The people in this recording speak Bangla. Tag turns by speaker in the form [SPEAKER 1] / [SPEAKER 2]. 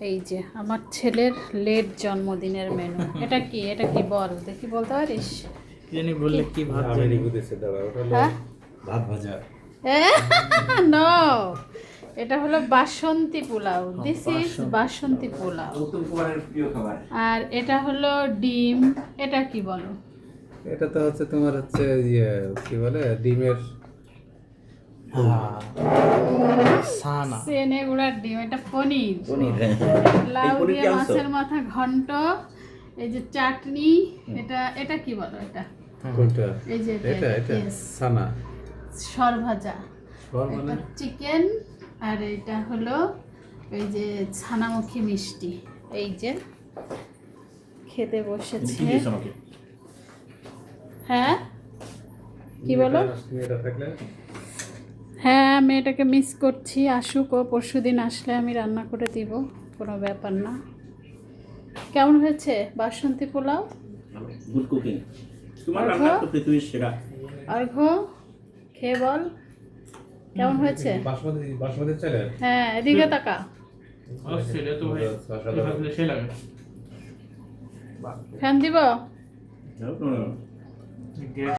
[SPEAKER 1] এই যে আমার ছেলের লেট জন্মদিনের মেনু। এটা কি বল দেখি, বলতে পারিস?
[SPEAKER 2] কি জানি বললে কি ভাত জানি
[SPEAKER 1] হ্যাঁ
[SPEAKER 3] ভাত ভাজা।
[SPEAKER 1] নো, এটা হলো বাসন্তী পোলাও। দিস ইজ বাসন্তী পোলাও।
[SPEAKER 3] উত্তম কুমারের প্রিয় খাবার।
[SPEAKER 1] আর এটা হলো ডিম। এটা কি বলো?
[SPEAKER 4] এটা তো হচ্ছে তোমার হচ্ছে কি বলে ডিমের
[SPEAKER 2] সানা
[SPEAKER 1] সেনে গুড়ার ডিম। এটা পনির।
[SPEAKER 3] পনির।
[SPEAKER 1] লাউ
[SPEAKER 3] এই পনির
[SPEAKER 1] দিয়ে
[SPEAKER 3] কি আনছো?
[SPEAKER 1] মাছের মাথা ঘন্ট। এই যে চাটনি। এটা কি বলো? এটা
[SPEAKER 4] কোনটা?
[SPEAKER 1] এই যে
[SPEAKER 4] এটা
[SPEAKER 1] yes,
[SPEAKER 4] সানা
[SPEAKER 1] সরভাজা।
[SPEAKER 4] সর মানে
[SPEAKER 1] এটা চিকেন। আর এটা হলো এই যে ছানামুখী মিষ্টি। এই যে খেতে বসেছে।
[SPEAKER 3] কি দিয়েছো আমাকে?
[SPEAKER 1] হ্যাঁ কি বলো?
[SPEAKER 4] এটা থাকলে
[SPEAKER 1] হ্যাঁ, আমি এটাকে মিস করছি। আসুক ও, পরশুদিন আসলে আমি রান্না করে দিব, কোনো ব্যাপার না। কেমন হয়েছে বাসন্তী পোলাও?
[SPEAKER 3] Good cooking. তোমার
[SPEAKER 1] আর
[SPEAKER 3] রান্না
[SPEAKER 1] খাও?
[SPEAKER 3] তো পৃথিবীর সেরা।
[SPEAKER 1] অর্ঘ খেয়ে বল কেমন হয়েছে।
[SPEAKER 4] বাসমতি চালের
[SPEAKER 1] হ্যাঁ, এদিকে তাকা।
[SPEAKER 2] সেটা তো ভাই
[SPEAKER 4] অসাধারণ।
[SPEAKER 2] সে লাগে
[SPEAKER 1] ফ্যান দিব?
[SPEAKER 3] No, no, no.